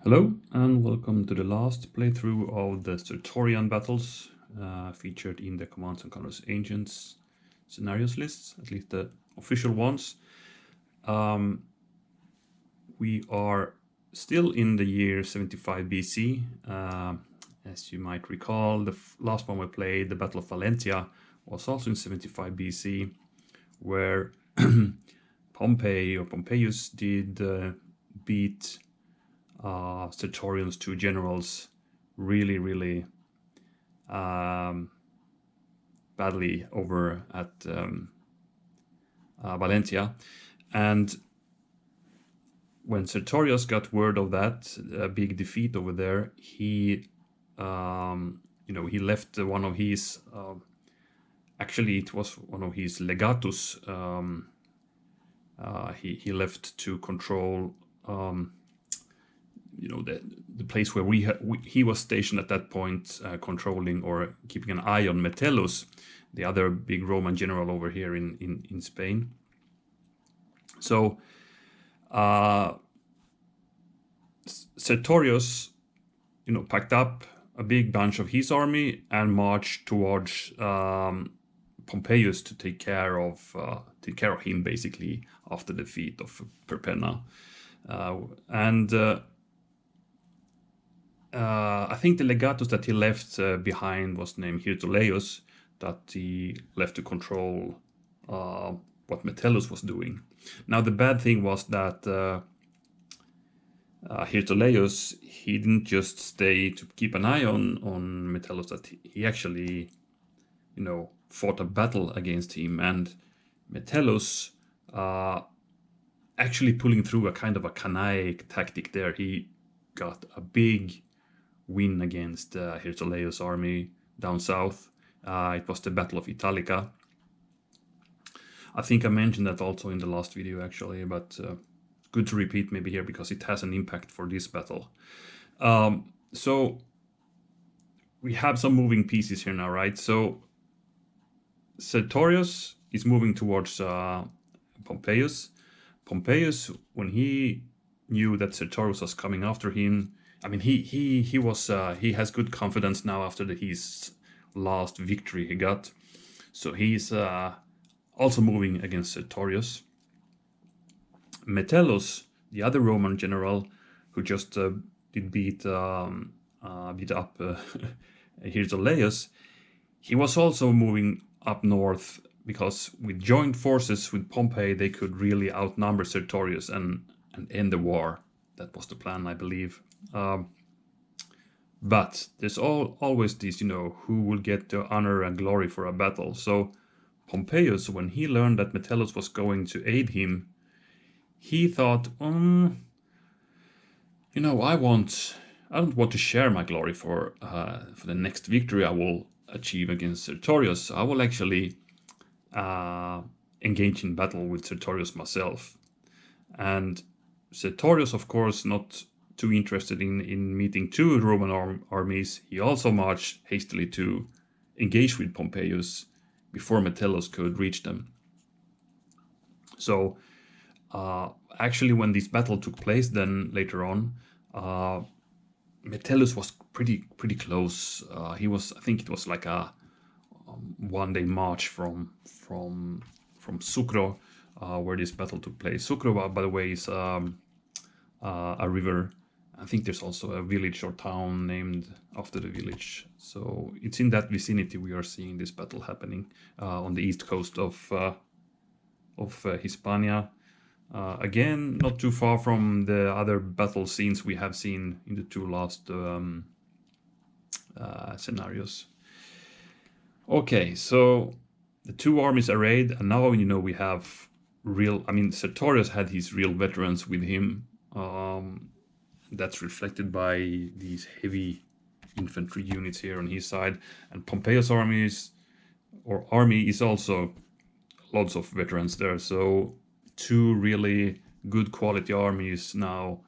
Hello and welcome to the last playthrough of the Sertorian battles featured in the Commands and Colors Ancients scenarios lists, at least the official ones. We are still in the year 75 BC. As you might recall, the last one we played, the Battle of Valentia, was also in 75 BC, where Pompeius did beat Sertorian's two generals really badly over at Valentia. And when Sertorius got word of that big defeat over there, he he left one of his actually it was one of his legatus. He left to control the place where he was stationed at that point, controlling or keeping an eye on Metellus, the other big Roman general over here in Spain. So Sertorius, packed up a big bunch of his army and marched towards Pompeius to take care of him, basically, after the defeat of Perpenna. I think the legatus that he left behind was named Hirtuleius, that he left to control what Metellus was doing. Now the bad thing was that Hirtuleius, he didn't just stay to keep an eye on Metellus, that he actually, fought a battle against him, and Metellus actually pulling through a kind of a canaille tactic there. He got a big win against Hirtuleius' army down south. It was the Battle of Italica. I think I mentioned that also in the last video, actually, but good to repeat maybe here because it has an impact for this battle. So we have some moving pieces here now, right? So Sertorius is moving towards Pompeius. Pompeius, when he knew that Sertorius was coming after him, I mean, he has good confidence now after his last victory he got. So he's also moving against Sertorius. Metellus, the other Roman general who just did beat up Hirtuleius, he was also moving up north, because with joint forces with Pompey, they could really outnumber Sertorius and end the war. That was the plan, I believe. But there's always this, who will get the honor and glory for a battle. So Pompeius, when he learned that Metellus was going to aid him, he thought, I don't want to share my glory for the next victory I will achieve against Sertorius. I will actually engage in battle with Sertorius myself. And Sertorius, of course, not too interested in meeting two Roman armies. He also marched hastily to engage with Pompeius before Metellus could reach them. So actually, when this battle took place, then later on, Metellus was pretty close. I think it was like a one-day march from Sucro, where this battle took place. Sucro, by the way, is a river. I think there's also a village or town named after the village. So it's in that vicinity we are seeing this battle happening on the east coast of Hispania. Again, not too far from the other battle scenes we have seen in the two last scenarios. Okay, so the two armies arrayed, and now we have Sertorius had his real veterans with him. That's reflected by these heavy infantry units here on his side, and Pompeius' army is also lots of veterans there. So two really good quality armies now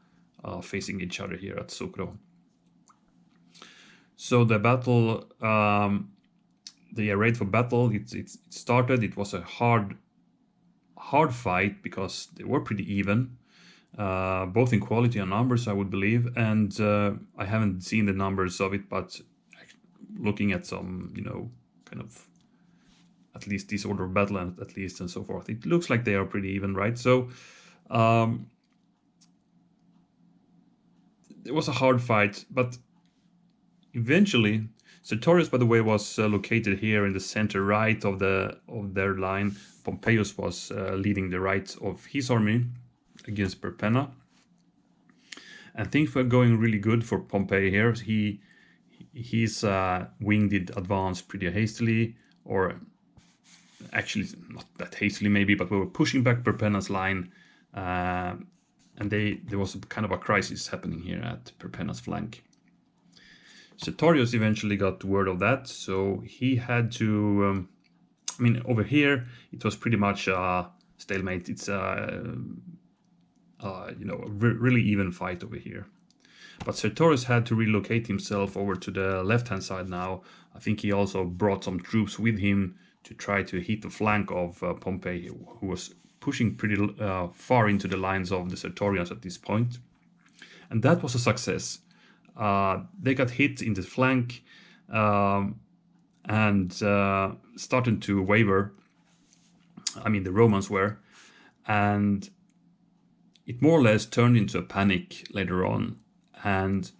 facing each other here at Sucro. So the battle, the array for battle, it started. It was a hard fight because they were pretty even. both in quality and numbers, I would believe. And I haven't seen the numbers of it, but looking at some, kind of at least this order of battle and at least and so forth, it looks like they are pretty even, right? So it was a hard fight, but eventually Sertorius, by the way, was located here in the center right of their line. Pompeius was leading the right of his army against Perpenna, and things were going really good for Pompey here. His wing did advance pretty hastily, or actually not that hastily maybe, but we were pushing back Perpenna's line, and there was kind of a crisis happening here at Perpenna's flank. Sertorius eventually got word of that, so he had to. Over here it was pretty much a stalemate. It's a really even fight over here. But Sertorius had to relocate himself over to the left-hand side now. I think he also brought some troops with him to try to hit the flank of Pompey, who was pushing pretty far into the lines of the Sertorians at this point. And that was a success. They got hit in the flank and started to waver. The Romans were. And it more or less turned into a panic later on. And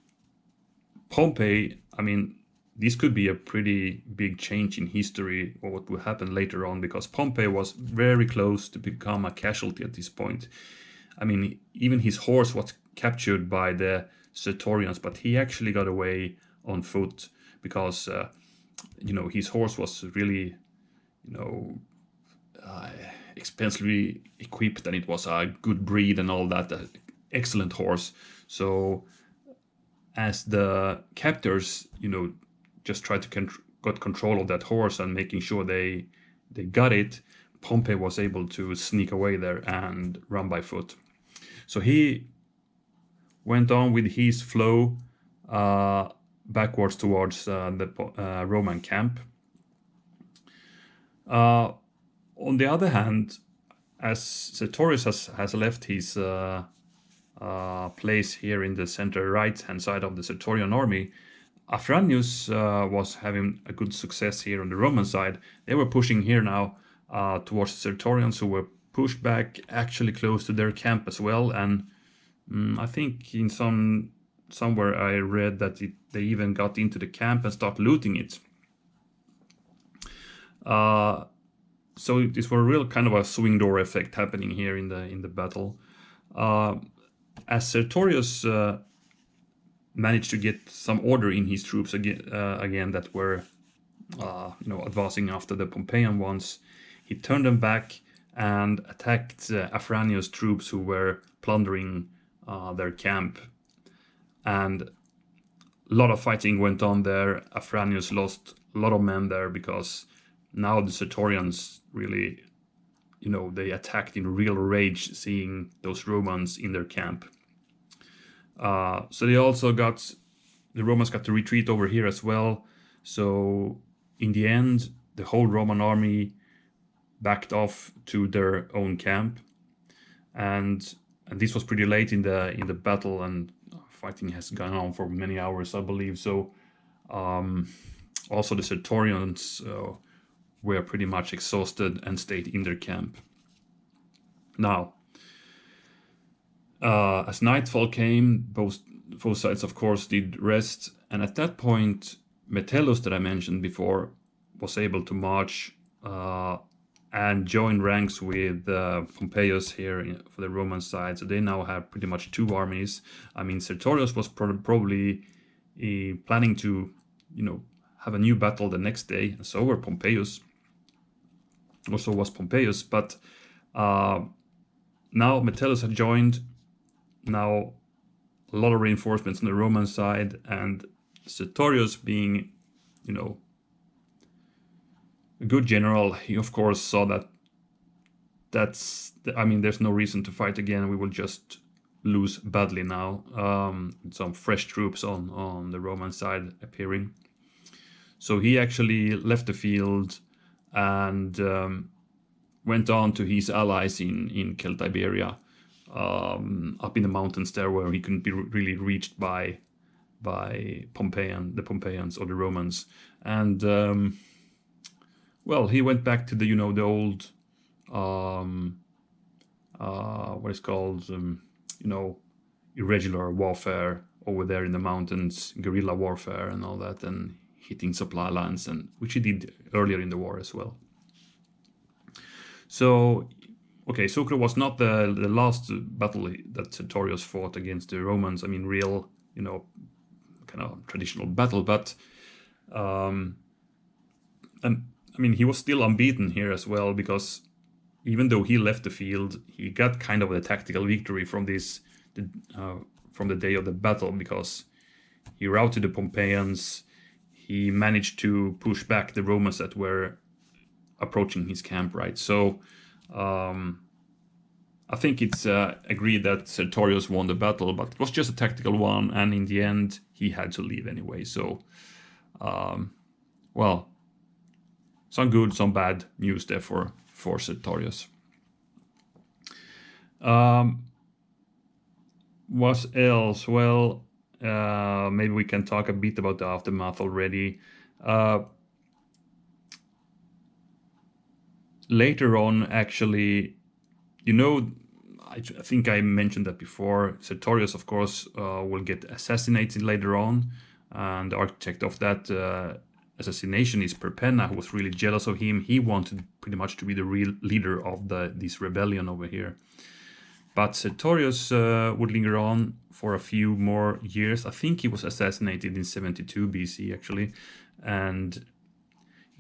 Pompey, this could be a pretty big change in history or what will happen later on, because Pompey was very close to become a casualty at this point. Even his horse was captured by the Sertorians, but he actually got away on foot because, his horse was really, expensively equipped, and it was a good breed and all that, excellent horse. So as the captors, just tried to got control of that horse and making sure they got it, Pompey was able to sneak away there and run by foot. So he went on with his flow backwards towards the Roman camp. On the other hand, as Sertorius has left his place here in the center right-hand side of the Sertorian army, Afranus was having a good success here on the Roman side. They were pushing here now towards the Sertorians, who were pushed back actually close to their camp as well. And I think in somewhere I read that they even got into the camp and started looting it. So this was a real kind of a swing door effect happening here in the battle. As Sertorius managed to get some order in his troops again that were advancing after the Pompeian ones, he turned them back and attacked Afranus' troops who were plundering their camp. And a lot of fighting went on there. Afranus lost a lot of men there because now the Sertorians really, they attacked in real rage seeing those Romans in their camp. So the Romans got to retreat over here as well. So in the end, the whole Roman army backed off to their own camp, and this was pretty late in the battle, and fighting has gone on for many hours, I believe. So also the Sertorians were pretty much exhausted and stayed in their camp. Now, as nightfall came, both sides, of course, did rest, and at that point, Metellus, that I mentioned before, was able to march and join ranks with Pompeius here for the Roman side. So they now have pretty much two armies. Sertorius was probably planning to, have a new battle the next day, and so were Pompeius. Also was Pompeius, but now Metellus had joined. Now a lot of reinforcements on the Roman side, and Sertorius, being, a good general, he of course saw there's no reason to fight again. We will just lose badly now. Some fresh troops on the Roman side appearing. So he actually left the field and went on to his allies in Celtiberia. up in the mountains there, where he couldn't be really reached by the Pompeians or the Romans. And well, he went back to the the old what is called irregular warfare over there in the mountains, guerrilla warfare and all that, and hitting supply lines, and which he did earlier in the war as well. So, okay, Sucro was not the last battle that Sertorius fought against the Romans. I mean, real, kind of traditional battle, but and I mean, he was still unbeaten here as well, because even though he left the field, he got kind of a tactical victory from from the day of the battle, because he routed the Pompeians. He managed to push back the Romans that were approaching his camp, right? So I think it's agreed that Sertorius won the battle, but it was just a tactical one, and in the end, he had to leave anyway. So, well, some good, some bad news there for Sertorius. What else? Well, maybe we can talk a bit about the aftermath already. Later on, actually, I think I mentioned that before. Sertorius, of course, will get assassinated later on, and the architect of that assassination is Perpenna, who was really jealous of him. He wanted pretty much to be the real leader of this rebellion over here. But Sertorius would linger on for a few more years. I think he was assassinated in 72 BC, actually. And,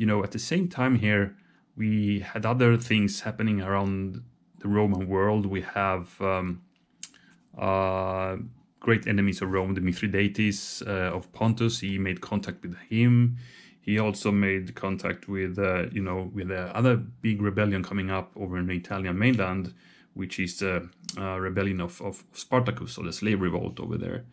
at the same time here, we had other things happening around the Roman world. We have great enemies of Rome, the Mithridates of Pontus. He made contact with him. He also made contact with, with the other big rebellion coming up over in the Italian mainland, which is the rebellion of Spartacus, or the slave revolt over there.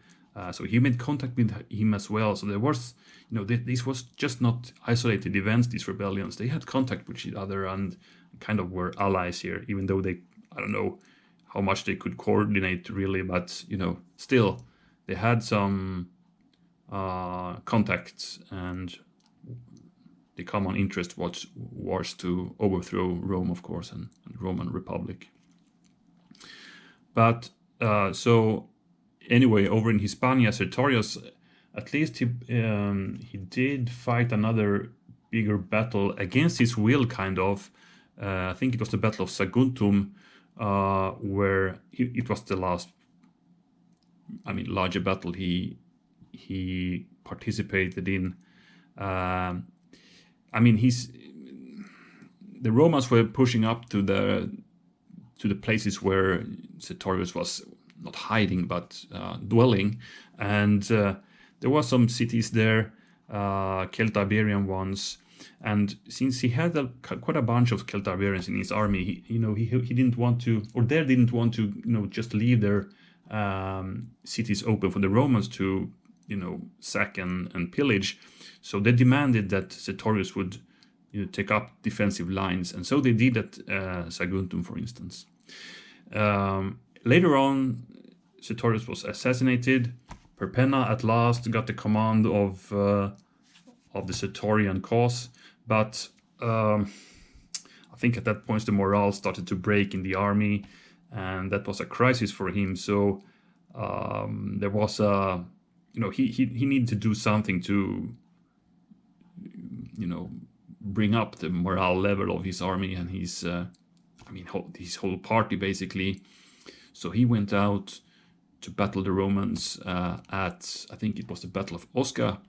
So he made contact with him as well. So there was, this was just not isolated events, these rebellions. They had contact with each other and kind of were allies here, even though I don't know how much they could coordinate really, but, still, they had some contacts, and the common interest was to overthrow Rome, of course, and Roman Republic. But so anyway, over in Hispania, Sertorius, at least he did fight another bigger battle against his will, kind of. I think it was the Battle of Saguntum, where it was the last, larger battle he participated in. The Romans were pushing up to the places where Sertorius was not hiding but dwelling, and there were some cities there, Celtiberian ones, and since he had quite a bunch of Celtiberians in his army, he didn't want to, or they didn't want to, just leave their cities open for the Romans to, sack and pillage. So they demanded that Sertorius would take up defensive lines, and so they did at Saguntum, for instance. Later on, Sertorius was assassinated. Perpenna at last got the command of the Sertorian cause, but I think at that point the morale started to break in the army, and that was a crisis for him. So there was he needed to do something to bring up the morale level of his army and his whole party, basically. So he went out to battle the Romans at, I think it was the Battle of Osca.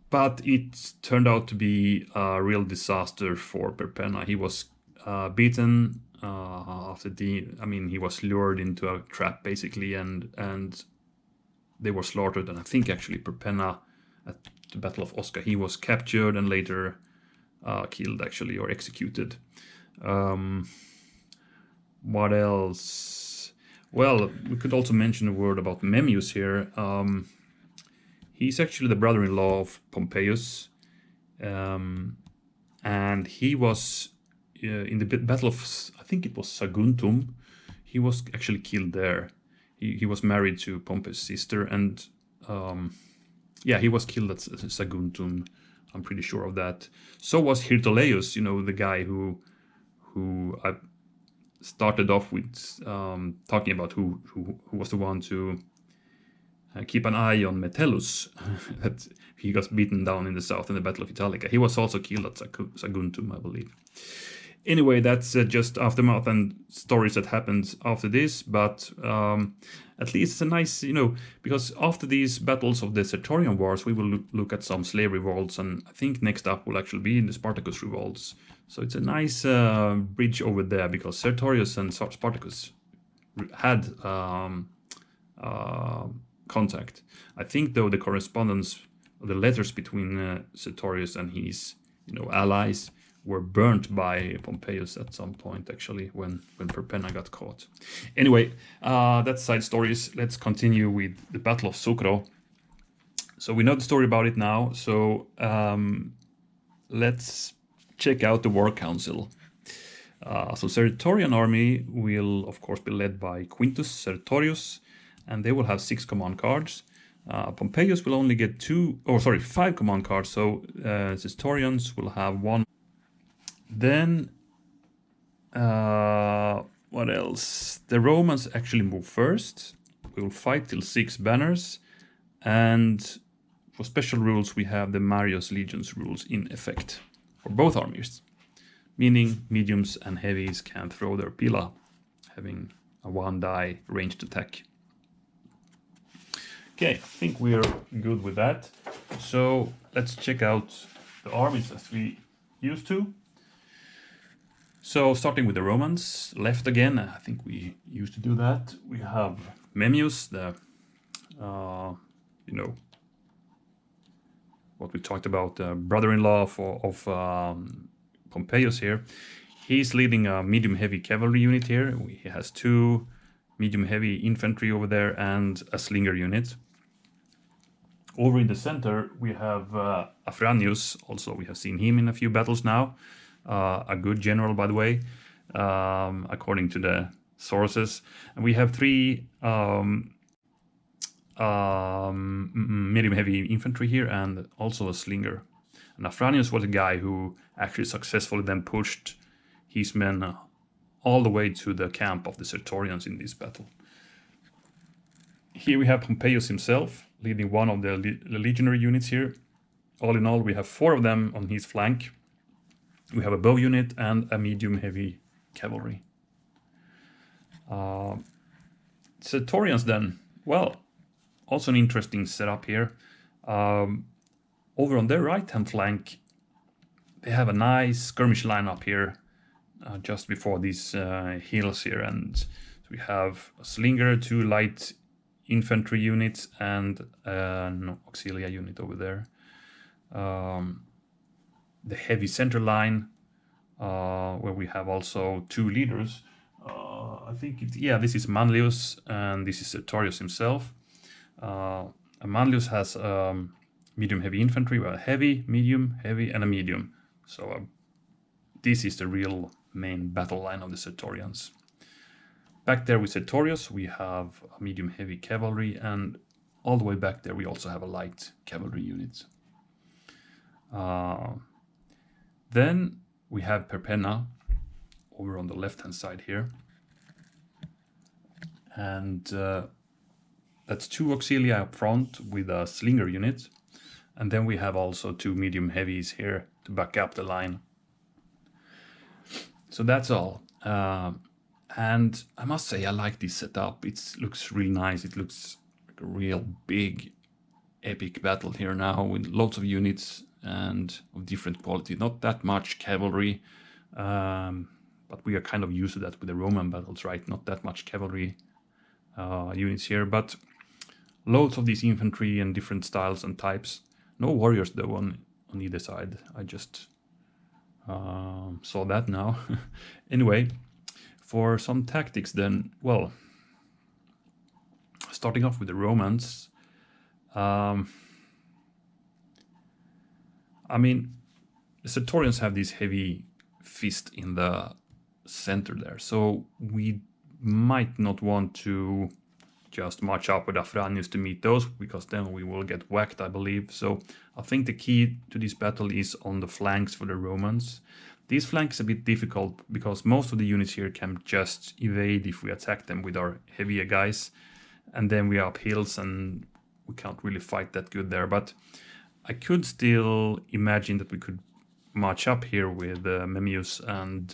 But it turned out to be a real disaster for Perpenna. He was beaten after he was lured into a trap, basically, and they were slaughtered. And I think actually Perpenna, at the Battle of Osca, he was captured and later killed, actually, or executed. What else? Well, we could also mention a word about Memmius here. He's actually the brother-in-law of Pompeius, and he was in the battle of, I think it was Saguntum, he was actually killed there. He was married to Pompey's sister, and yeah, he was killed at Saguntum. I'm pretty sure of that. So was Hirtoleus, you know, the guy who I started off with talking about, who was the one to keep an eye on Metellus, that he got beaten down in the south in the Battle of Italica. He was also killed at Saguntum, I believe. Anyway, that's just aftermath and stories that happened after this, but at least it's a nice, you know, because after these battles of the Sertorian Wars, we will look at some slave revolts, and I think next up will actually be in the Spartacus revolts. So it's a nice bridge over there, because Sertorius and Spartacus had contact. I think, though, the correspondence, the letters between Sertorius and his, you know, allies were burnt by Pompeius at some point, actually, when Perpenna got caught. Anyway, that's side stories. Let's continue with the Battle of Sucro. So we know the story about it now, so let's check out the War Council. So Sertorian army will, of course, be led by Quintus Sertorius, and they will have 6 command cards. Pompeius will only get 5 command cards, so Sertorians will have 1. Then, what else? The Romans actually move first. We will fight till 6 banners. And for special rules, we have the Marius Legions rules in effect for both armies. Meaning mediums and heavies can throw their pila, having a 1-die ranged attack. Okay, I think we're good with that. So let's check out the armies as we used to. So starting with the Romans, left again, I think we used to do that. We have Memmius, the, you know, what we talked about, brother-in-law of Pompeius here. He's leading a medium-heavy cavalry unit here. He has 2 medium-heavy infantry over there and a slinger unit. Over in the center, we have Afranus. Also, we have seen him in a few battles now. A good general, by the way, according to the sources. And we have 3 medium-heavy infantry here, and also a slinger. And Afranius was a guy who actually successfully then pushed his men all the way to the camp of the Sertorians in this battle. Here we have Pompeius himself, leading one of the legionary units here. All in all, we have 4 of them on his flank. We have a bow unit and a medium-heavy cavalry. Sertorians then, well, also an interesting setup here. Over on their right-hand flank, they have a nice skirmish line up here, just before these hills here. And so we have a slinger, 2 light infantry units, and an auxilia unit over there. The heavy center line, where we have also 2 leaders. I think, this is Manlius and this is Sertorius himself. Manlius has medium-heavy infantry, well, heavy, medium, heavy, and a medium. So this is the real main battle line of the Sertorians. Back there with Sertorius, we have a medium-heavy cavalry, and all the way back there we also have a light cavalry unit. Then we have Perpenna over on the left-hand side here. And that's 2 auxilia up front with a slinger unit. And then we have also 2 medium heavies here to back up the line. So that's all. And I must say, I like this setup. It looks really nice. It looks like a real big, epic battle here now with lots of units and of different quality. Not that much cavalry, but we are kind of used to that with the Roman battles, right? Not that much cavalry units here, but loads of these infantry and different styles and types. No warriors though on either side. I just saw that now. Anyway, for some tactics then, well, starting off with the Romans. I mean, the Sertorians have these heavy fist in the center there. So we might not want to just march up with Afranus to meet those, because then we will get whacked, I believe. So I think the key to this battle is on the flanks for the Romans. These flanks are a bit difficult because most of the units here can just evade if we attack them with our heavier guys, and then we are up hills and we can't really fight that good there. But I could still imagine that we could march up here with Memmius and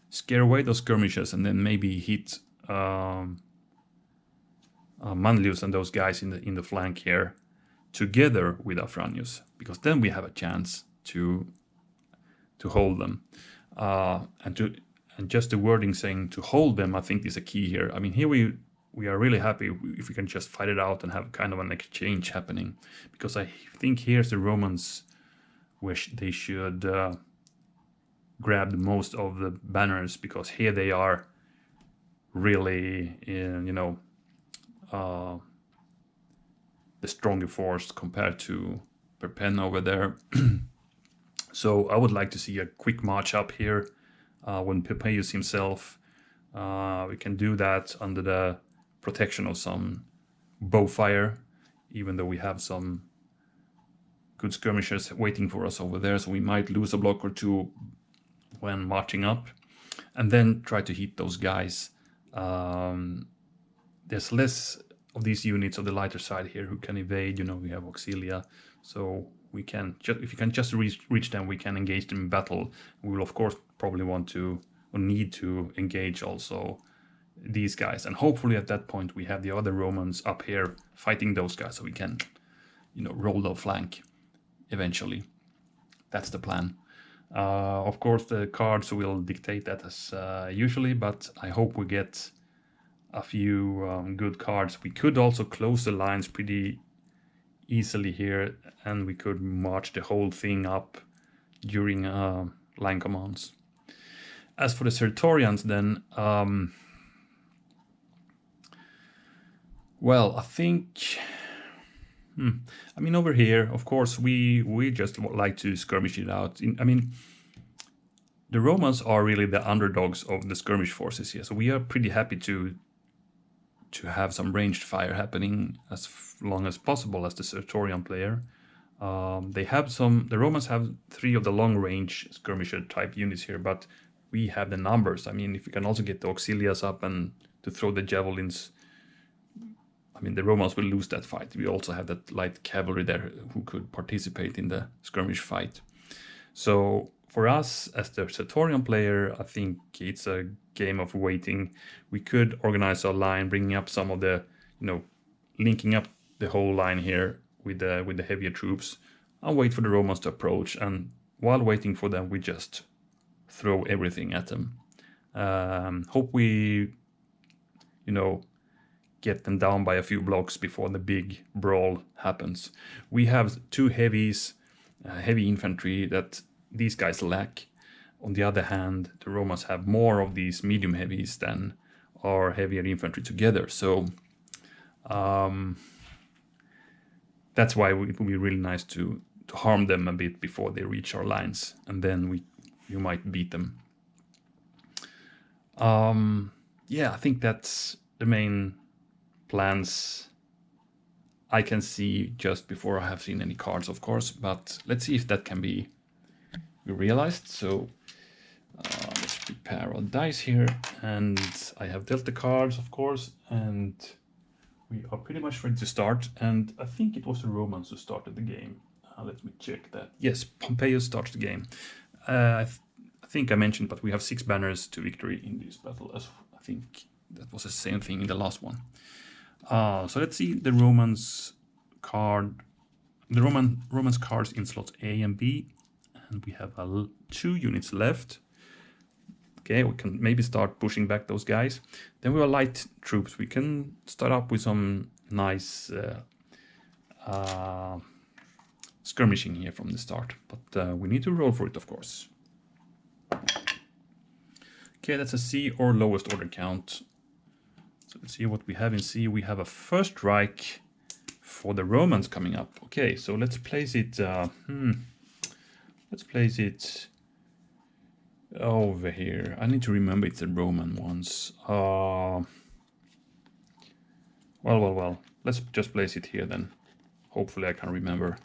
scare away those skirmishers, and then maybe hit Manlius and those guys in the flank here together with Afranus, because then we have a chance to hold them. And just the wording saying to hold them, I think, is a key here. I mean, here we are really happy if we can just fight it out and have kind of an exchange happening, because I think here's the Romans wish they should grab the most of the banners, because here they are really in, the stronger force compared to Perpenna over there. So I would like to see a quick march up here when Pompeius himself. We can do that under the protection of some bow fire, even though we have some good skirmishers waiting for us over there, so we might lose a block or two when marching up, and then try to hit those guys. There's less of these units of the lighter side here who can evade. We have Auxilia, so we can just, if you can just reach them, we can engage them in battle. We will of course probably want to or need to engage also these guys, and hopefully at that point we have the other Romans up here fighting those guys, so we can roll the flank eventually. That's the plan. Of course the cards will dictate that as usually, but I hope we get a few good cards. We could also close the lines pretty easily here, and we could march the whole thing up during line commands. As for the Sertorians then, well, I think, I mean, over here, of course, we just like to skirmish it out. The Romans are really the underdogs of the skirmish forces here, so we are pretty happy to have some ranged fire happening as long as possible as the Sertorian player. The Romans have 3 of the long-range skirmisher type units here, but we have the numbers. I mean, if we can also get the Auxilias up and to throw the javelins, I mean, the Romans will lose that fight. We also have that light cavalry there who could participate in the skirmish fight. So for us, as the Sertorian player, I think it's a game of waiting. We could organize our line, bringing up some of the, linking up the whole line here with the heavier troops, and wait for the Romans to approach. And while waiting for them, we just throw everything at them. Hope we, get them down by a few blocks before the big brawl happens. We have 2 heavies, heavy infantry that these guys lack. On the other hand, the Romans have more of these medium heavies than our heavier infantry together. So that's why it would be really nice to harm them a bit before they reach our lines, and then you might beat them. Yeah, I think that's the main plans I can see just before I have seen any cards, of course, but let's see if that can be realized. So let's prepare our dice here, and I have dealt the cards, of course, and we are pretty much ready to start. And I think it was the Romans who started the game. Let me check that. Yes, Pompeius starts the game. I think I mentioned, but we have 6 banners to victory in this battle. As I think that was the same thing in the last one. So let's see the Romans card. The Romans cards in slots A and B, and we have 2 units left. Okay, we can maybe start pushing back those guys. Then we have light troops. We can start up with some nice skirmishing here from the start, but we need to roll for it, of course. Okay, that's a C or lowest order count. So let's see what we have in C. We have a first Reich for the Romans coming up. Okay, so let's place it. Let's place it Over here, I need to remember it's the Roman ones. Well. Let's just place it here then. Hopefully I can remember.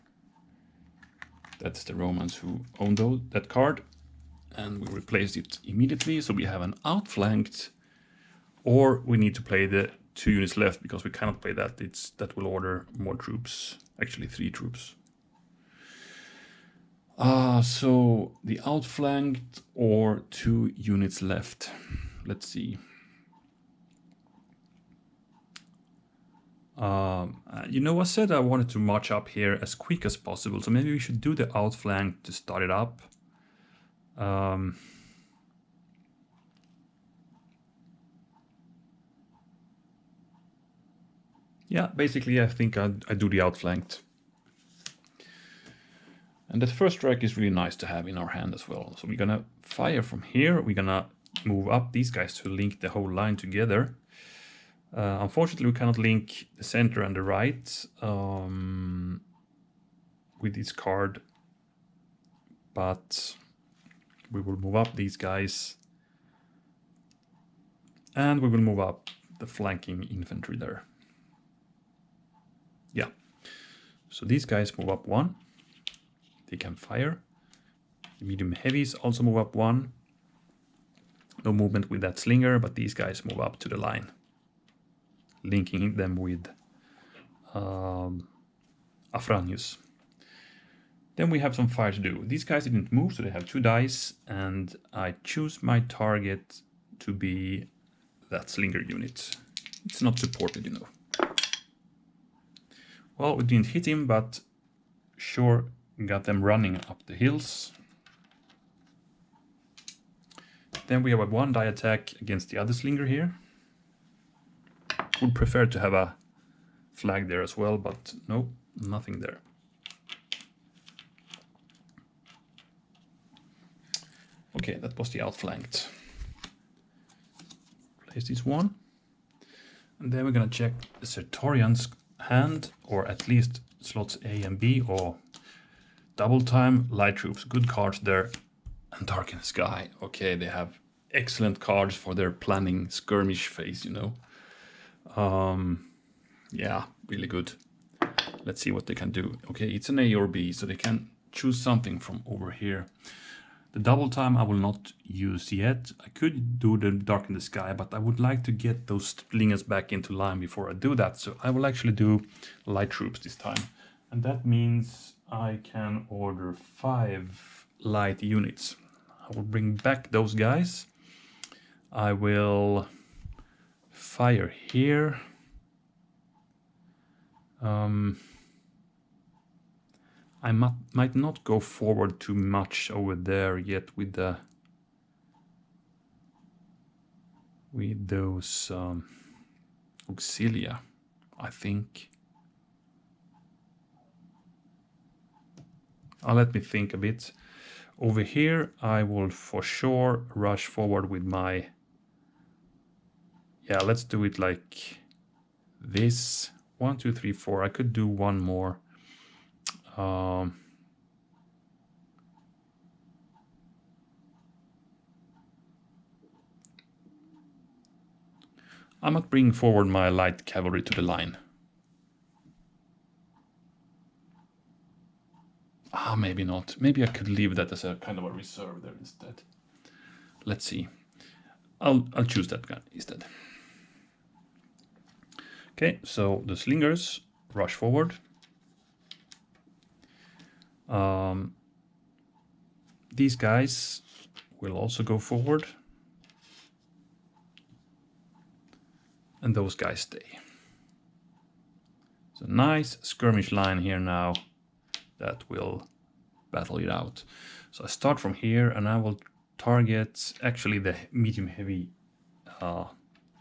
That's the Romans who own that card. And we replaced it immediately. So we have an outflanked, or we need to play the 2 units left because we cannot play that. That will order more troops, actually 3 troops. So the outflanked or 2 units left. Let's see. You know, I said I wanted to march up here as quick as possible, so maybe we should do the outflank to start it up. Yeah, basically I think I do the outflanked. And that first strike is really nice to have in our hand as well. So we're gonna fire from here, we're gonna move up these guys to link the whole line together. Unfortunately, we cannot link the center and the right with this card, but we will move up these guys and we will move up the flanking infantry there. Yeah, so these guys move up 1, they can fire. The medium heavies also move up 1. No movement with that slinger, but these guys move up to the line, linking them with Afranus. Then we have some fire to do. These guys didn't move, so they have 2 dice, and I choose my target to be that slinger unit. It's not supported, you know. Well, we didn't hit him, but sure got them running up the hills. Then we have a 1 die attack against the other slinger here. Would prefer to have a flag there as well, but no, nothing there. Okay, that was the outflanked. Place this 1. And then we're gonna check the Sertorian's hand, or at least slots A and B, or double time, light troops, good cards there. And darken sky. Okay, they have excellent cards for their planning skirmish phase, you know. Yeah, really good. Let's see what they can do. Okay, it's an A or B, so they can choose something from over here. The double time I will not use yet. I could do the darken the sky, but I would like to get those slingers back into line before I do that. So I will actually do light troops this time. And that means I can order 5 light units. I will bring back those guys. I will fire here. I might not go forward too much over there yet with those auxilia, I think. Let me think a bit. Over here, I will for sure rush forward with my... Yeah, let's do it like this. 1, 2, 3, 4. I could do 1 more. I might bring forward my light cavalry to the line. Maybe not. Maybe I could leave that as a kind of a reserve there instead. Let's see. I'll choose that guy instead. Okay, so the slingers rush forward. These guys will also go forward. And those guys stay. So nice skirmish line here now that will battle it out. So I start from here and I will target actually the medium heavy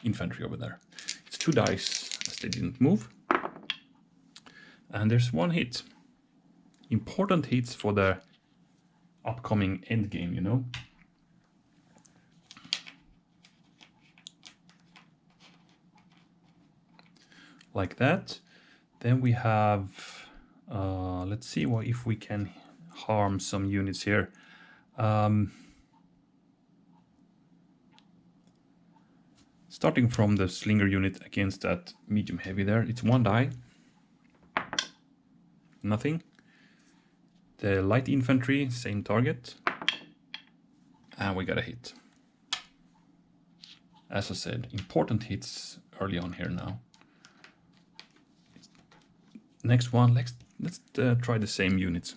infantry over there. It's 2 dice as they didn't move. And there's 1 hit. Important hits for the upcoming end game, you know. Like that. Then we have, let's see if we can harm some units here. Starting from the slinger unit against that medium heavy there, it's 1 die. Nothing. The light infantry, same target. And we got a hit. As I said, important hits early on here now. Next one, let's try the same units.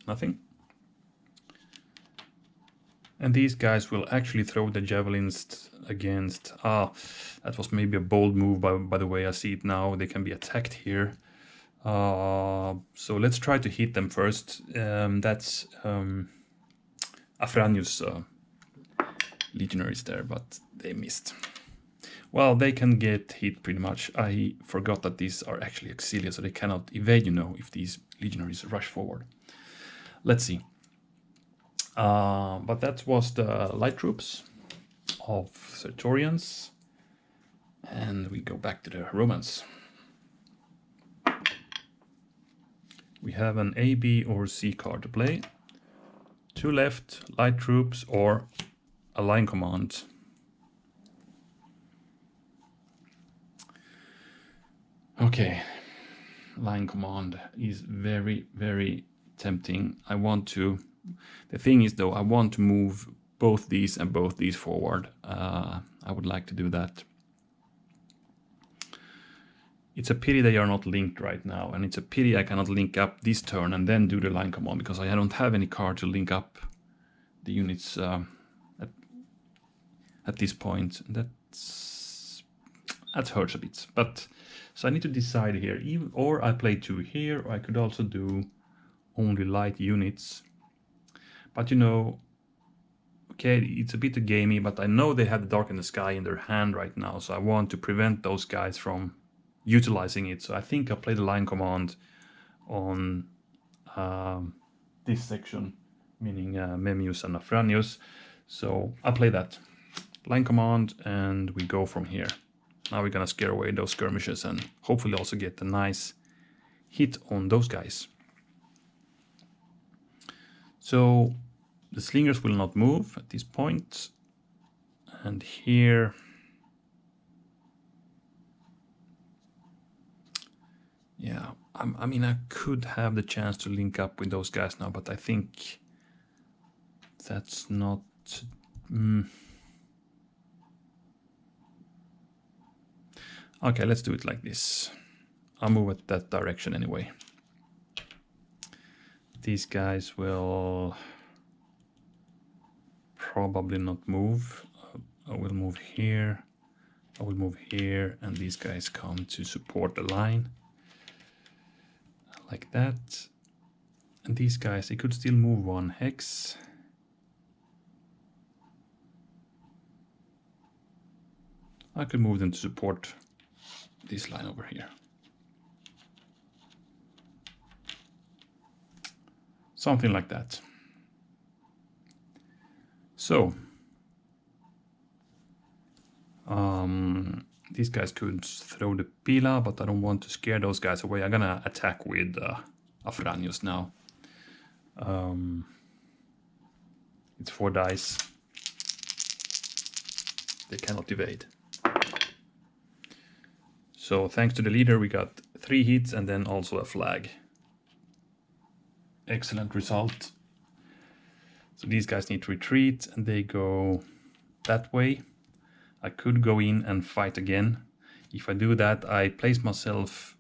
Nothing. And these guys will actually throw the javelins against... that was maybe a bold move by the way I see it now. They can be attacked here. So let's try to hit them first. That's Afranus legionaries there, but they missed. Well, they can get hit pretty much. I forgot that these are actually auxilia, so they cannot evade, you know, if these legionaries rush forward. Let's see. But that was the light troops of Sertorians. And we go back to the Romans. We have an A, B, or C card to play. 2 left, light troops, or a line command. Okay, line command is very, very tempting. I want to... The thing is though, I want to move both these and both these forward. I would like to do that. It's a pity they are not linked right now, and it's a pity I cannot link up this turn and then do the line command, because I don't have any card to link up the units at this point. That hurts a bit. But so I need to decide here, or I play 2 here, or I could also do only light units. But you know, okay, it's a bit gamey, but I know they have the Dark in the Sky in their hand right now, so I want to prevent those guys from utilizing it. So I think I'll play the line command on this section, meaning Memmius and Afranius. So I'll play that line command and we go from here. Now we're gonna scare away those skirmishes and hopefully also get a nice hit on those guys. So the slingers will not move at this point. And here... Yeah, I mean, I could have the chance to link up with those guys now, but I think that's not... Okay, let's do it like this. I'll move at that direction anyway. These guys will probably not move. I will move here. I will move here, and these guys come to support the line. Like that. And these guys, they could still move 1 hex. I could move them to support this line over here. Something like that. So, these guys could throw the Pila, but I don't want to scare those guys away. I'm gonna attack with Afranius now. It's 4 dice. They cannot evade. So thanks to the leader, we got 3 hits and then also a flag. Excellent result. So these guys need to retreat and they go that way. I could go in and fight again. If I do that, I place myself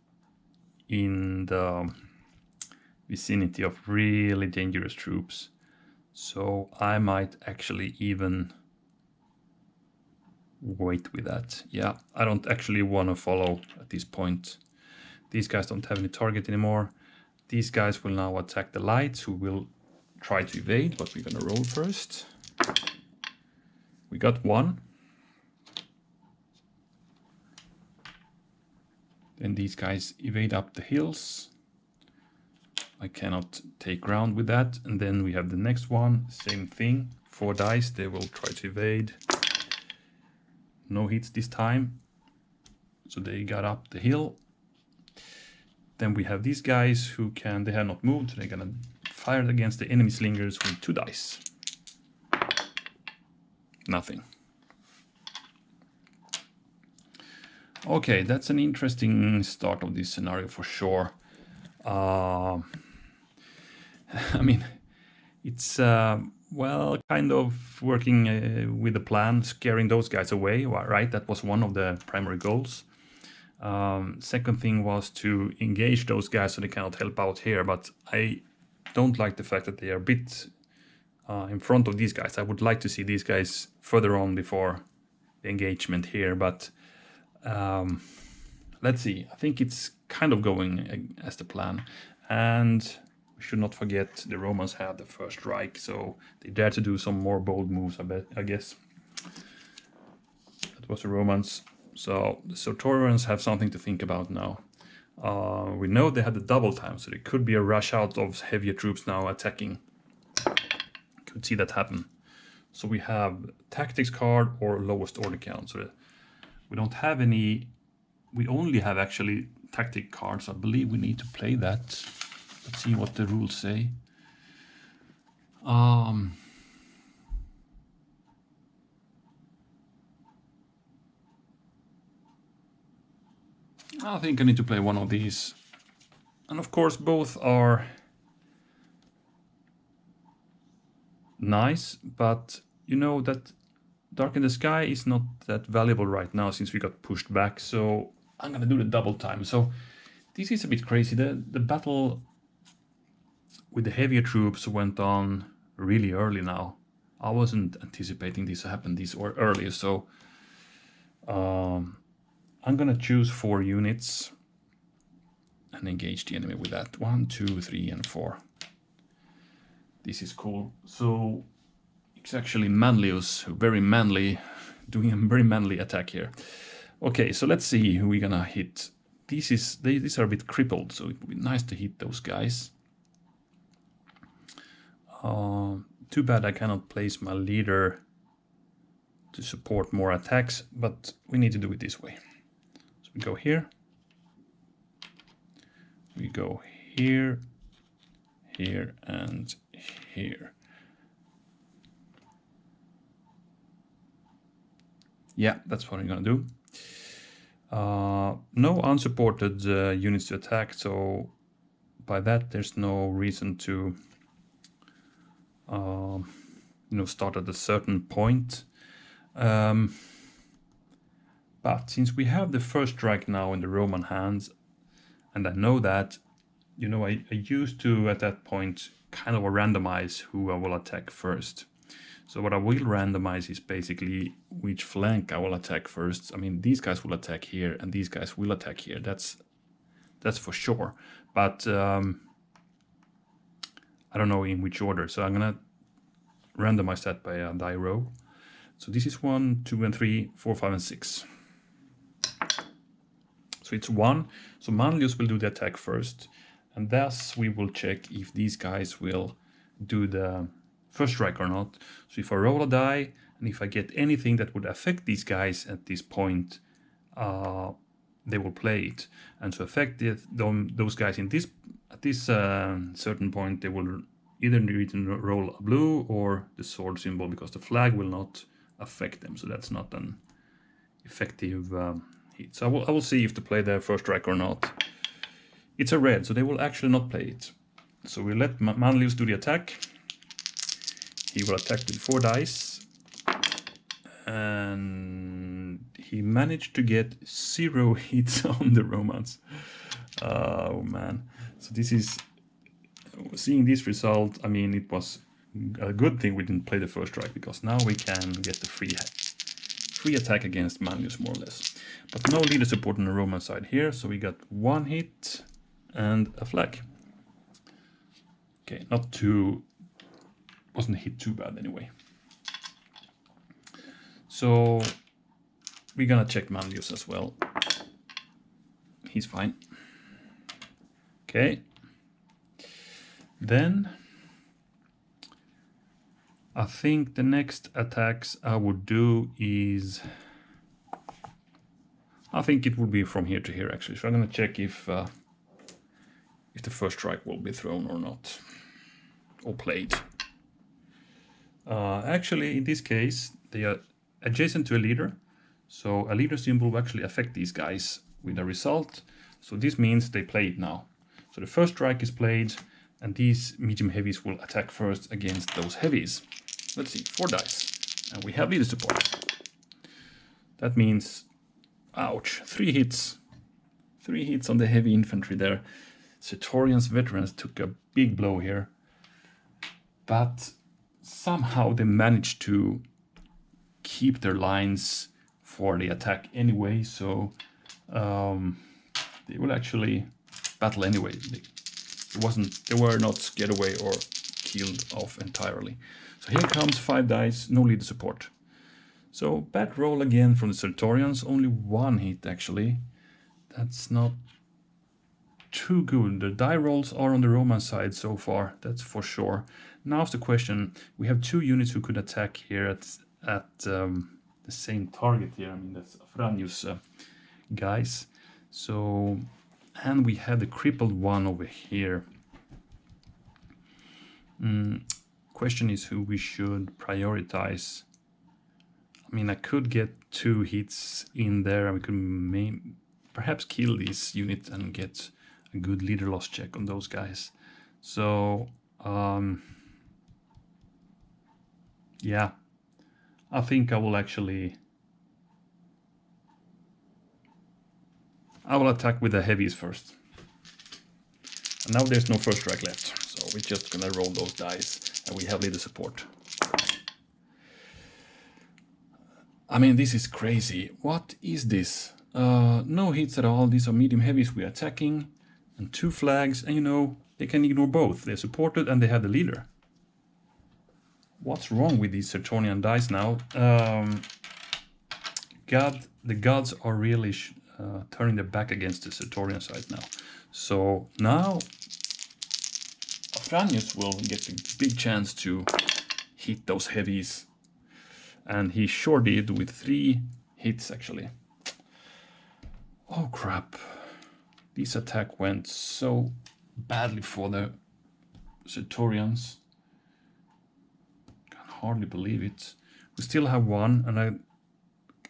in the vicinity of really dangerous troops. So I might actually even wait with that. Yeah, I don't actually want to follow at this point. These guys don't have any target anymore. These guys will now attack the lights, who will try to evade, but we're gonna roll first. We got 1. Then these guys evade up the hills. I cannot take ground with that. And then we have the next one, same thing. 4 dice, they will try to evade. No hits this time. So they got up the hill. Then we have these guys who can, they have not moved, so they're gonna fire against the enemy slingers with 2 dice. Nothing. Okay, that's an interesting start of this scenario for sure. I mean, it's well, kind of working with a plan, scaring those guys away, right? That was one of the primary goals. Second thing was to engage those guys so they cannot help out here, but I don't like the fact that they are a bit in front of these guys. I would like to see these guys further on before the engagement here, but let's see. I think it's kind of going as the plan. And we should not forget the Romans had the first Reich, so they dare to do some more bold moves, I guess. That was the Romans. So the Sertorians have something to think about now. We know they had the double time, so there could be a rush out of heavier troops now attacking. Could see that happen. So we have tactics card or lowest order count. So we don't have any. We only have actually tactic cards. I believe we need to play that. Let's see what the rules say. I think I need to play one of these. And of course, both are nice, but you know that Dark in the Sky is not that valuable right now since we got pushed back, so I'm gonna do the double time. So this is a bit crazy. The battle with the heavier troops went on really early now. I wasn't anticipating this to happen this early, so I'm gonna choose 4 units and engage the enemy with that. 1, 2, 3, and 4. This is cool. So it's actually Manlius, very manly, doing a very manly attack here. Okay, so let's see who we're gonna hit. These are a bit crippled, so it would be nice to hit those guys. Too bad I cannot place my leader to support more attacks, but we need to do it this way. So we go here. We go here, here, and here. Yeah, that's what I'm gonna do. No unsupported units to attack, so by that there's no reason to start at a certain point. But since we have the first strike now in the Roman hands, and I know that, I used to at that point kind of randomize who I will attack first. So what I will randomize is basically which flank I will attack first. I mean, these guys will attack here and these guys will attack here. That's for sure. But I don't know in which order. So I'm gonna randomize that by a die row. So this is 1, 2, and 3, 4, 5, and 6. So it's 1. So Manlius will do the attack first. And thus we will check if these guys will do the first strike or not. So if I roll a die, and if I get anything that would affect these guys at this point, they will play it. And to affect those guys at this certain point, they will either need to roll a blue or the sword symbol, because the flag will not affect them. So that's not an effective hit. So I will see if they play their first strike or not. It's a red, so they will actually not play it. So we let Manlius do the attack. He will attack with 4 dice. And he managed to get 0 hits on the Romans. Oh man. So this is, seeing this result, I mean, it was a good thing we didn't play the first strike, because now we can get the free attack against Manlius, more or less. But no leader support on the Roman side here, so we got 1 hit and a flag. Okay, wasn't hit too bad anyway. So we're gonna check Manlius as well. He's fine. Okay. Then I think the next attacks I would do is, I think it would be from here to here actually. So I'm gonna check if the first strike will be thrown or not, or played. Actually, in this case, they are adjacent to a leader, So a leader symbol will actually affect these guys with a result. So this means they play it now. So the first strike is played, and these medium heavies will attack first against those heavies. Let's see, 4 dice. And we have leader support. That means, ouch, 3 hits. 3 hits on the heavy infantry there. Sertorian's veterans took a big blow here. But somehow they managed to keep their lines for the attack anyway, so they will actually battle anyway. They were not scared away or killed off entirely. So here comes 5 dice, no leader support. So bad roll again from the Sertorians, only 1 hit actually. That's not too good. The die rolls are on the Roman side so far, that's for sure. Now's the question. We have 2 units who could attack here at the same target here. I mean, that's Afranus guys. So, and we have the crippled one over here. Question is who we should prioritize. I mean, I could get 2 hits in there. We could perhaps kill this unit and get a good leader loss check on those guys. So, yeah, I think I will attack with the heavies first. And now there's no first strike left, so we're just gonna roll those dice, and we have leader support. I mean, this is crazy. What is this? No hits at all. These are medium heavies we're attacking, and 2 flags, and you know, they can ignore both. They're supported and they have the leader. What's wrong with these Sertorian dice now? The gods are really turning their back against the Sertorian side now. So now Afranus will get a big chance to hit those heavies. And he sure did with 3 hits actually. Oh crap. This attack went so badly for the Sertorians. Hardly believe it. We still have 1, and I'm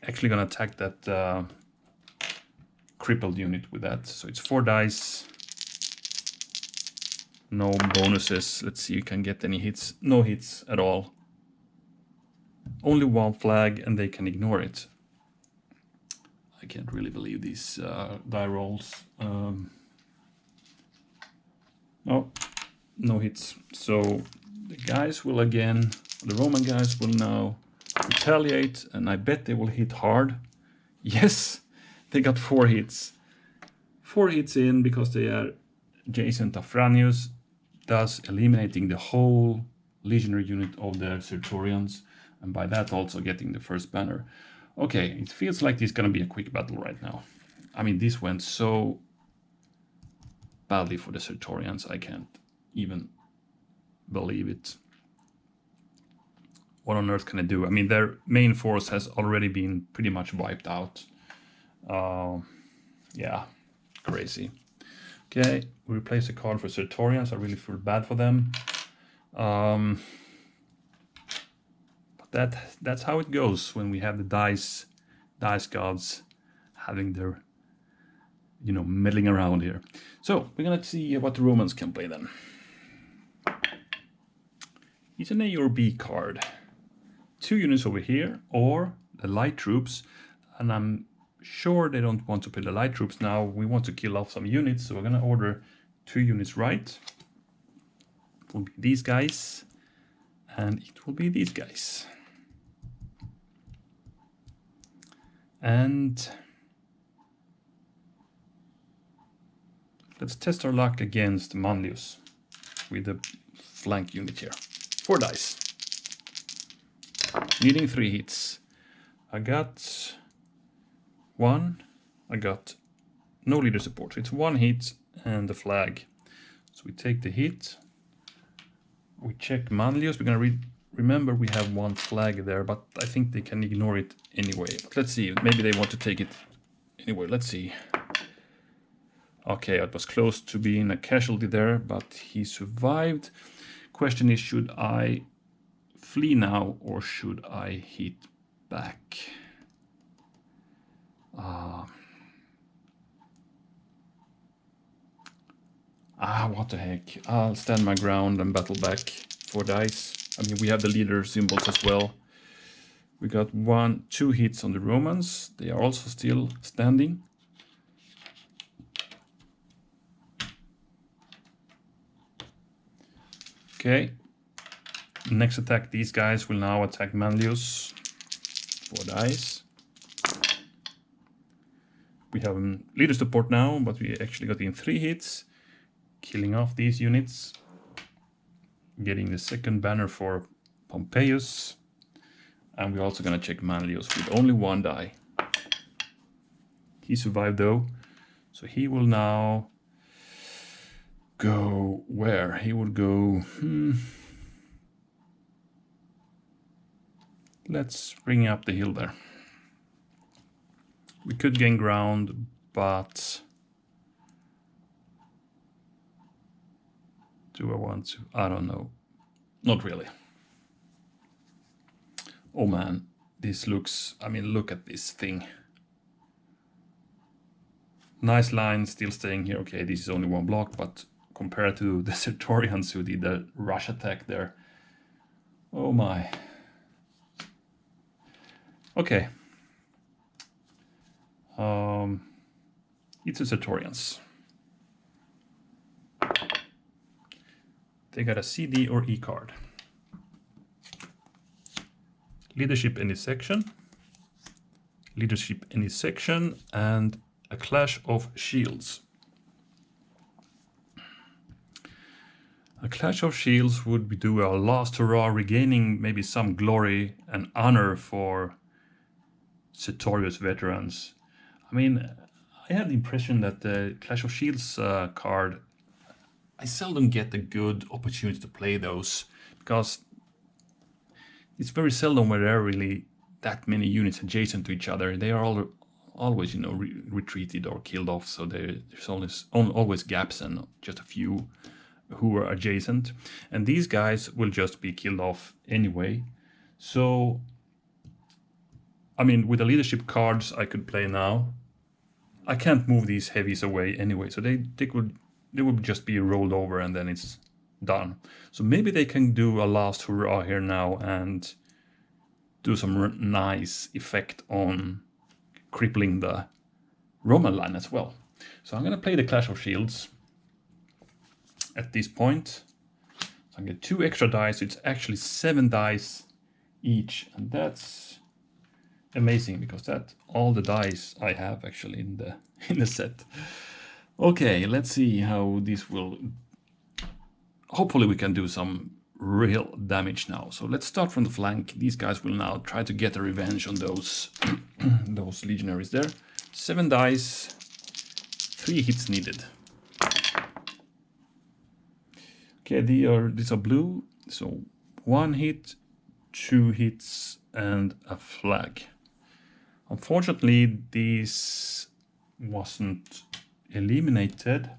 actually gonna attack that crippled unit with that. So it's 4 dice, no bonuses. Let's see if you can get any hits. No hits at all. Only 1 flag, and they can ignore it. I can't really believe these die rolls. No hits. So the guys will again. The Roman guys will now retaliate, and I bet they will hit hard. Yes, they got 4 hits. 4 hits in because they are adjacent to Afranus, thus eliminating the whole legionary unit of the Sertorians, and by that also getting the first banner. Okay, it feels like this is going to be a quick battle right now. I mean, this went so badly for the Sertorians, I can't even believe it. What on earth can I do? I mean, their main force has already been pretty much wiped out. Yeah, crazy. Okay, we replace a card for Sertorians. I really feel bad for them. But that's how it goes when we have the dice gods having their, you know, meddling around here. So we're gonna see what the Romans can play then. It's an A or B card. 2 units over here, or the light troops, and I'm sure they don't want to play the light troops now. We want to kill off some units, so we're gonna order 2 units right. It will be these guys, and it will be these guys. And let's test our luck against Manlius with the flank unit here. 4 dice. Needing 3 hits. I got 1. I got no leader support. So it's 1 hit and the flag. So we take the hit. We check Manlius. We're gonna remember we have 1 flag there, but I think they can ignore it anyway. But let's see. Maybe they want to take it anyway. Let's see. Okay, it was close to being a casualty there, but he survived. Question is, should I flee now or should I hit back? What the heck. I'll stand my ground and battle back 4 dice. I mean, we have the leader symbols as well. We got 2 hits on the Romans. They are also still standing. Okay. Next attack, these guys will now attack Manlius. 4 dice. We have leader support now, but we actually got in 3 hits. Killing off these units. Getting the second banner for Pompeius. And we're also going to check Manlius with only 1 die. He survived though. So he will now go where? He would go... Let's bring up the hill there. We could gain ground, but... Do I want to? I don't know. Not really. Oh man, this looks... I mean, look at this thing. Nice line, still staying here. Okay, this is only 1 block, but compared to the Sertorians who did the rush attack there. Oh my. Okay. It's the Sertorians. They got a CD or E card. Leadership any section. Leadership any section and a Clash of Shields. A Clash of Shields would do a last hurrah, regaining maybe some glory and honor for Sertorius veterans. I mean, I had the impression that the Clash of Shields card, I seldom get a good opportunity to play those, because it's very seldom where there are really that many units adjacent to each other. They are all always, you know, retreated or killed off, so there's always gaps and just a few who are adjacent. And these guys will just be killed off anyway. So, I mean, with the leadership cards I could play now, I can't move these heavies away anyway, so they would just be rolled over and then it's done. So maybe they can do a last hurrah here now and do some nice effect on crippling the Roman line as well. So I'm going to play the Clash of Shields at this point. So I get 2 extra dice, so it's actually 7 dice each, and that's amazing because that's all the dice I have actually in the set. Okay, let's see how this will... Hopefully we can do some real damage now. So let's start from the flank. These guys will now try to get a revenge on those those legionaries there. 7 dice, 3 hits needed. Okay, these are blue. So 1 hit, 2 hits, and a flag. Unfortunately, this wasn't eliminated.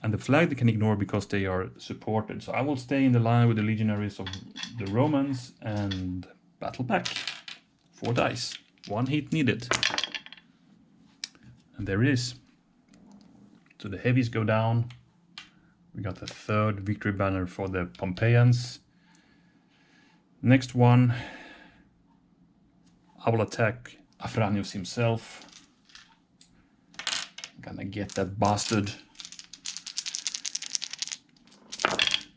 And the flag they can ignore because they are supported. So I will stay in the line with the legionaries of the Romans and battle back. 4 dice. 1 hit needed. And there it is. So the heavies go down. We got the 3rd victory banner for the Pompeians. Next one. I will attack Afranus himself. I'm gonna get that bastard.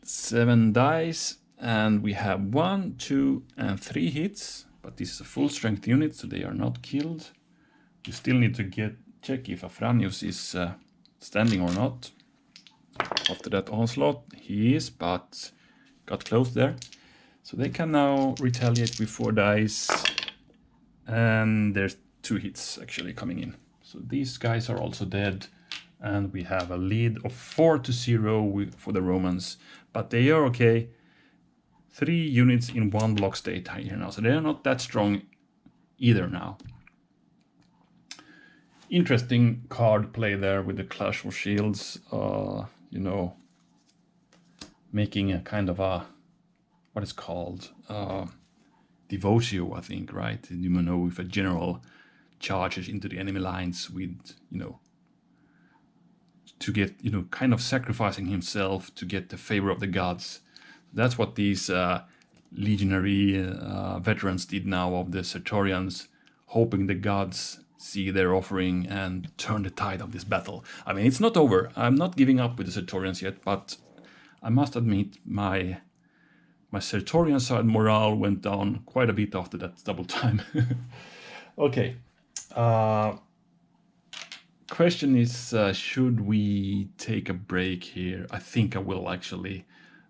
7 dice, and we have 1, 2, and 3 hits, but this is a full strength unit, so they are not killed. We still need to check if Afranus is standing or not. After that onslaught, he is, but got close there. So they can now retaliate with 4 dice, and there's 2 hits actually coming in. So these guys are also dead. And we have a lead of 4-0 for the Romans. But they are okay. 3 units in 1 block state here now. So they are not that strong either now. Interesting card play there with the Clash of Shields. You know, making a kind of a, what is called, devotio, I think, right? You know, if a general charges into the enemy lines with, to get, kind of sacrificing himself to get the favor of the gods. That's what these legionary veterans did now of the Sertorians, hoping the gods see their offering and turn the tide of this battle. I mean, it's not over. I'm not giving up with the Sertorians yet, but I must admit my Sertorian side morale went down quite a bit after that double time. Okay. Question is, should we take a break here? I think I will, actually.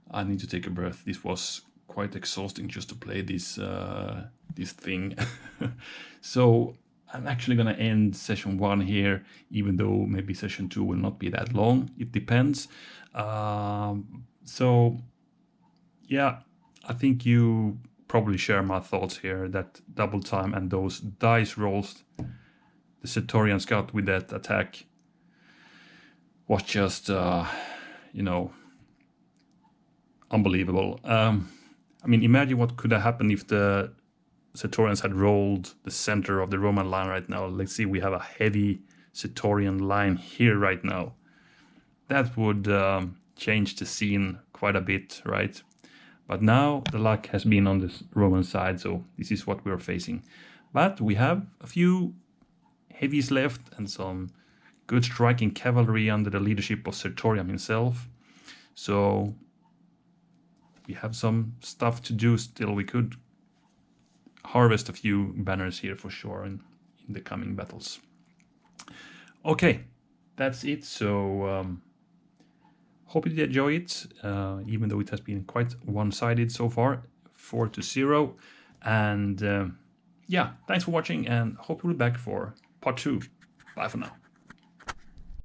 I need to take a breath. This was quite exhausting just to play this thing. So I'm actually going to end session 1 here, even though maybe session 2 will not be that long. It depends. So yeah, I think you probably share my thoughts here, that double time and those dice rolls the Sertorians got with that attack was just, unbelievable. I mean, imagine what could have happened if the Sertorians had rolled the center of the Roman line right now. Let's see, we have a heavy Sertorian line here right now. That would change the scene quite a bit, right? But now the luck has been on the Roman side, so this is what we're facing. But we have a few heavies left and some good striking cavalry under the leadership of Sertorian himself. So we have some stuff to do still. We could harvest a few banners here for sure in the coming battles. Okay, that's it. So hope you did enjoy it, even though it has been quite one-sided so far, 4-0. And yeah, thanks for watching, and hope you'll be back for part 2. Bye for now.